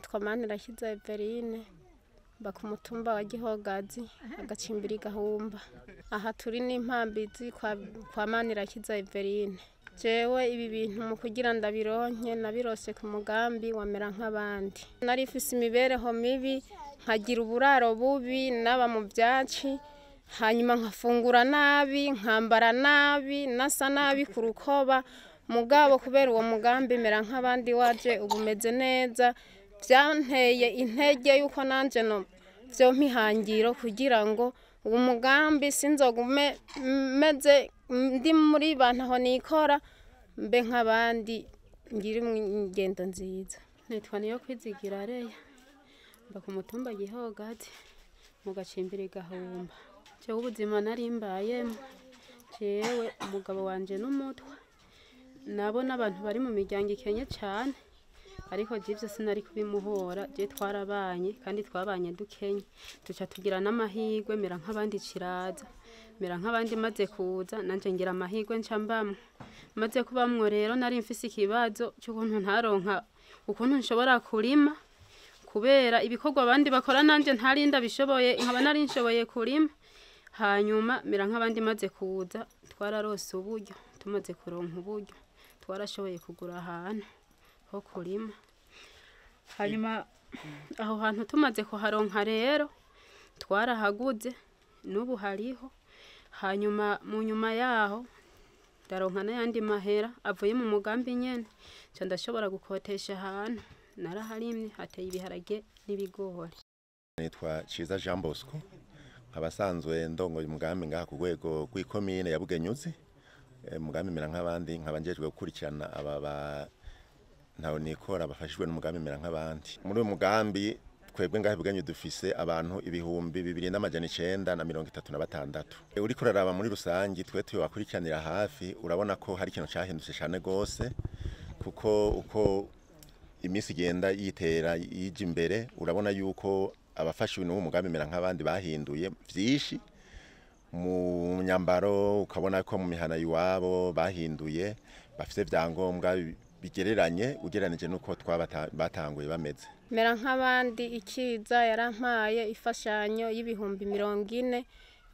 nitwa Manirakiza Eveline mba ku mutumba wa Gihogazi agacimbiri Gahumba. Aha turi n'impambizi kwa Manirakiza Eveline. Jewe ibi bintu mu kugira ndabironke nabirose ku mugambi wamera nk'abandi. Nari ifise imibereho mibi nkagira uburaro bubi naba mu byaci, hanyuma nkafungura nabi, nkambara nabi, nasa nabi ku rukoba. Mugabo kubera uwo mugambi mera nk'abandi waje ubumeze neza, byanteye intege yuko nanje no byo mpihangiro kugira ngo uwo mugambi sinzogume meze ndi muri bantaho nikora mbe nk'abandi ngira ingendo nziza. Nitwa niyo kwizigira Reya mba ku mutumba Gihogazi mu gacimbiri Gahumba. Jewe ubuzima nari mbayemo, jewe umugabo wanje n'umutwe nabona abantu bari mu miryango ikenye cyane, ariko jivyo sinari kubimuhora. Je twarabanye kandi twabanye dukenye, tuca tugira n'amahirwe mera nk'abandi kiraza, mera nk'abandi maze kuza nanje ngira amahirwe nca mbamwe. Maze kubamwo rero nari mfise ikibazo cy'ukuntu ntaronka ukuntu nshobora kurima, kubera ibikorwa abandi bakora nanje ntarinda bishoboye, nkaba nari nshoboye kurima. Hanyuma mera nk'abandi maze kuza twararose uburyo, tumaze kuronka uburyo twarashoboye kugura ahantu ho kurima. Hanyuma aho hantu tumaze kuharonka rero twarahaguze, n'ubu hariho. Hanyuma mu nyuma yaho ndaronka n'ayandi mahera avuye mu mugambi nyene, nca ndashobora gukotesha ahantu. Naraharimye hateye ibiharage n'ibigori. Nitwa Ciza Jean Bosco, abasanzwe ndongoye umugambi ngaha ku rwego rw'ikomine ya Bugenyuzi. Umugambi mera nk'abandi nkaba njejwe gukurikirana aba ntaho nikora bafashijwe n'umugambi mera nk'abandi. Muri uyu mugambi twebwe ngahe Bugenyuzi dufise abantu 2936. Uriko uraraba muri rusangi twe wakurikiranira hafi, urabona ko hari ikintu cyahindutse cyane gose, kuko uko imisi igenda yitera yije imbere urabona yuko abafashwe n'uwo mugambi mera nk'abandi bahinduye vyishi mu nyambaro, ukabona ko mu mihana iwabo bahinduye, bafite vyangombwa bigereranye ugereranije nuko batanguye bameze. Mera nk'abandi ikiza yarampaye ifashanyo y'ibihumbi 40,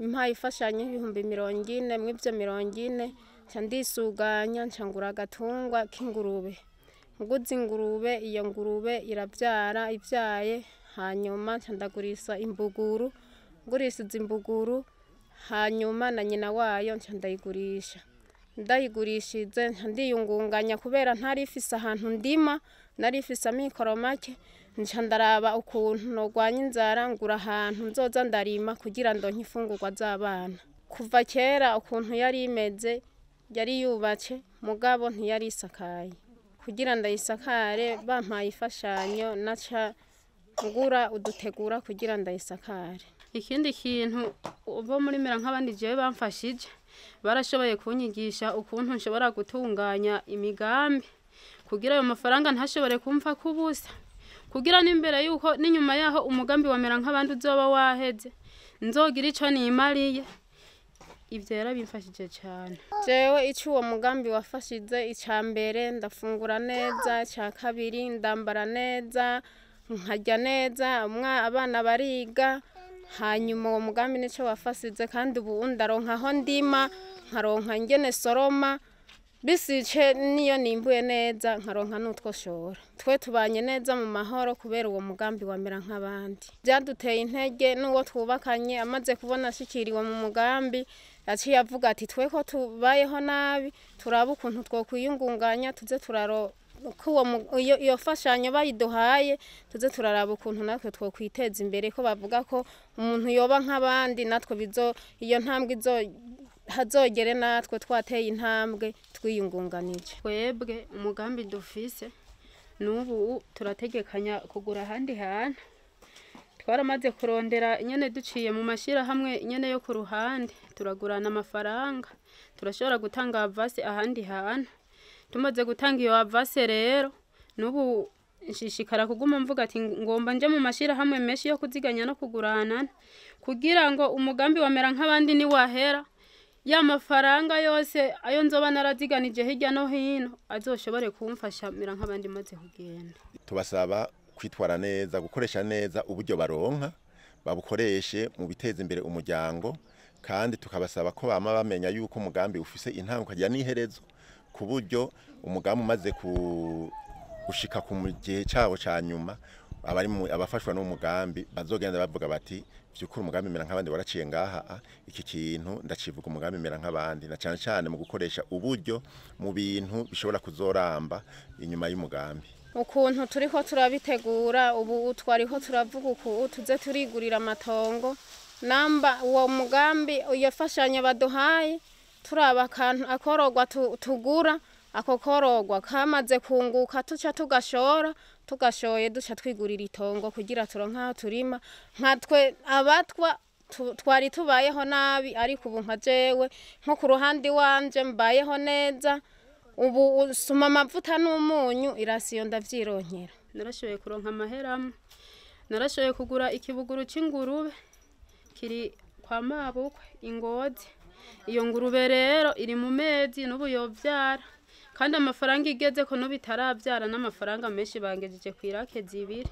impaye ifashanyo y'ibihumbi 40, mw'ivyo 40 nca ndisuganya nca ngura agatungwa k'ingurube. Nguze ingurube, iyo ngurube iravyara, ivyaye hanyuma nca ndagurisa imbuguru, ngurisiza imbuguru hanyuma na nyina wayo nca ndayigurisha. Ndayigurishize nca ndiyungunganya kubera ntari ifise ahantu ndima, nari ifise amikoro make, nca ndaraba ukuntu nogwanya inzara, ngura ahantu nzoza ndarima kugira ndonke ifungurwa z'abana. Kuva kera ukuntu yari imeze yari yubatse mugabo ntiyari isakaye. Kugira ndayisakare bampaye ifashanyo naca ngura udutegura kugira ndayisakare. Ikindi kintu ubo muri mera nk'abandi jewe bamfashije, barashoboye kunyigisha ukuntu nshobora gutunganya imigambi kugira ayo mafaranga ntashobore kumfa kubusa, kugira n'imbere yuko n'inyuma yaho umugambi wamera nk'abandi uzoba waheze nzogira ico nimariye. Ivyo yarabimfashije cyane. Jewe ico uwo mugambi wafashize, icambere ndafungura neza, ca kabiri ndambara neza, nkarya neza, abana bariga. Hanyuma uwo mugambi nico wafasize, kandi ubu ndaronka aho ndima, nkaronka ingene soroma, bisice niyo nimbuye neza nkaronka n'utwo shora. Twe tubanye neza mu mahoro kubera uwo mugambi wamera nk'abandi. Byaduteye intege n'uwo twubakanye amaze kubona ashikiriwe mu mugambi, yaciye avuga ati twe ko tubayeho nabi, turaba ukuntu twokwiyungunganya tuze turaro iyo fashanyo bayiduhaye, tuze turaraba ukuntu natwe twokwiteza imbere, ko bavuga ko umuntu yoba nk'abandi natwe iyo ntambwe hazogere natwe twateye intambwe twiyungunganije. Twebwe umugambi dufise n'ubu turategekanya kugura ahandi hantu. Twaramaze kurondera nyene duciye mu mashira hamwe nyene yo ku ruhande, turagurana amafaranga, turashobora gutanga avase ahandi hantu. Tumaze gutanga iyo avase rero n'ubu nshishikara kuguma mvuga ati ngomba nje mu mashira hamwe menshi yo kuziganya no kugurana, kugira ngo umugambi wamera nk'abandi ni wahera, ya mafaranga yose ayo nzoba naraziganije hirya no hino azoshobore kumfasha mera nk'abandi maze kugenda. Tubasaba kwitwara neza, gukoresha neza uburyo baronka, babukoreshe mu biteza imbere umuryango, kandi tukabasaba ko bama bamenya yuko umugambi ufise intango kajya n'iherezo, ku buryo umugambi umaze gushika ku gihe cyawo ca nyuma abafashwa n'umugambi bazogenda bavuga bati byukuri umugambi mera nk'abandi waraciye ngaha, iki kintu ndacivuga umugambi mera nk'abandi, na cyane cyane mu gukoresha uburyo mu bintu bishobora kuzoramba inyuma y'umugambi. Ukuntu turiko turabitegura ubu twariho turavuga uku tuze turigurira amatongo namba uwo mugambi uyafashanya baduhaye turaba kantu akorogwa tugura ako korogwa kamaze kunguka tuca tugashoye duca twigurira itongo kugira turonka turima nkatwe abatwa twari tubayeho nabi, ariko ubu nka jewe nko ku ruhande wanje mbayeho neza, ubu usuma amavuta n'umunyu irasiyo ndavyironkera. Narashoboye kuronka amaheramo, narashoboye kugura ikibuguru c'ingurube kiri kwa mabukwe Ingozi. Iyo ngurube rero iri mu mezi n'ubu yovyara, kandi amafaranga igeze ko n'ubu itaravyara n'amafaranga menshi bangejeje kwirake zibiri.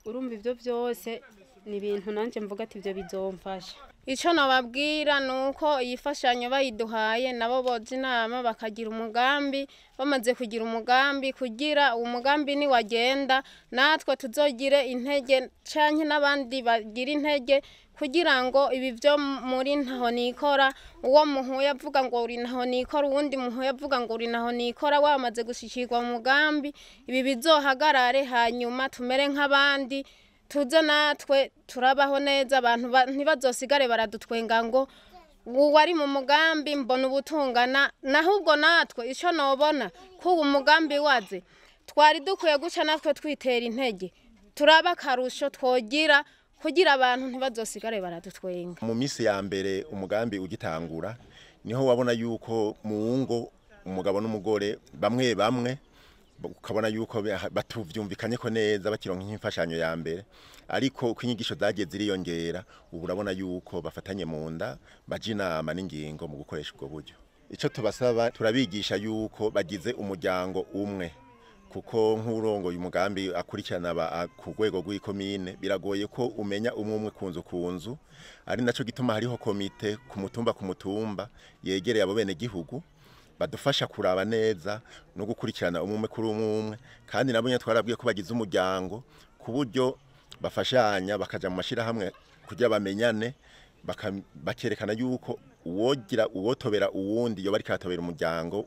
Urumva ivyo vyose ni ibintu nanje mvuga ati ivyo bizomfasha. Ico nababwira nuko yifashanyo bayiduhaye nabo boza inama bakagira umugambi, bamaze kugira umugambi kugira umugambi ni wagenda natwe tuzogire intege canke n'abandi bagira intege, kugira ngo ibi byo muri ntaho nikora, uwo muhuye avuga ngo uri ntaho nikora, uwundi muhuye avuga ngo uri ntaho nikora, wamaze gushikirwa mu mugambi ibi bizohagarare, hanyuma tumere nk'abandi, tuze natwe turabaho neza, abantu ntibazosigare baradutwenga ngo wari mu mugambi mbona ubutungana, nahubwo natwe ico nobona ko umugambi waze twari dukwiye guca natwe twitera intege, turaba akarusho twogira kugira abantu ntibazosigare baradutwenga. Mu misi ya mbere umugambi ugitangura niho wabona yuko mu ngo umugabo n'umugore bamwe ukabona yuko batuvyumvikanye ko neza bakironka nk'imfashanyo ya mbere, ariko uko inyigisho zagiye ziriyongera ubu urabona yuko bafatanye mu nda baje inama n'ingingo mu gukoresha ubwo buryo. Ico tubasaba turabigisha yuko bagize umuryango umwe, kuko nk'urongoye umugambi akurikirana ku rwego rw'ikomine biragoye ko umenya umwe kunzu, ari naco gituma hariho komite ku mutumba yegereye abo bene gihugu badufasha kuraba neza no gukurikirana umwe kuri umwe, kandi nabo twarabwiye ko bagize umuryango ku buryo bafashanya bakaja mu mashirahamwe kugira bamenyane, bakerekana yuko uwotobera uwundi yo bari katobera umuryango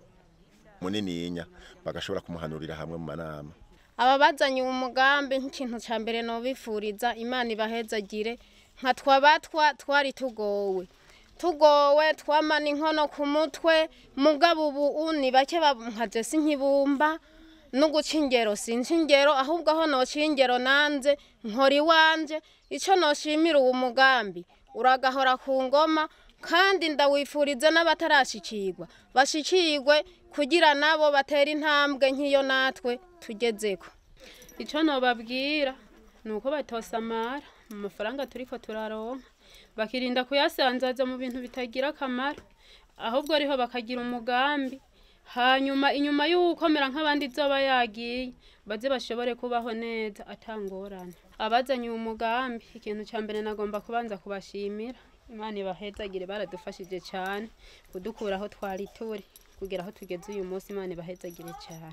munininya, bagashobora kumuhanurira hamwe mu manama. Aba bazanye umugambi nk'ikintu ca mbere no bifuriza Imana ibahezagire, nka twabatwa twari tugowe twamana inkono ku mutwe, mugabo ubu ni bake nkaje sinkibumba no guca ingero sinca ingero, ahubwo aho noca ingero nanze nkora iwanje. Ico noshimira uwo mugambi uragahora ku ngoma, kandi ndawifuriza n'abatarashikirwa bashikirwe kugira nabo batera intambwe nk'iyo natwe tugezeko. Ico nobabwira nuko batosamara mu mafaranga turiko turaronka, bakirinda kuyasanzaza mu bintu bitagira akamaro, ahubwo ariho bakagira umugambi, hanyuma inyuma y'ukomera nk'abandi zoba yagiye baze bashobore kubaho neza atangorane. Abazanye umugambi ikintu ca mbere nagomba kubanza kubashimira, Imana ibahezagire, baradufashije cyane kudukura aho twari turi kugera aho tugeze uyu munsi. Imana ibahezagire cyane.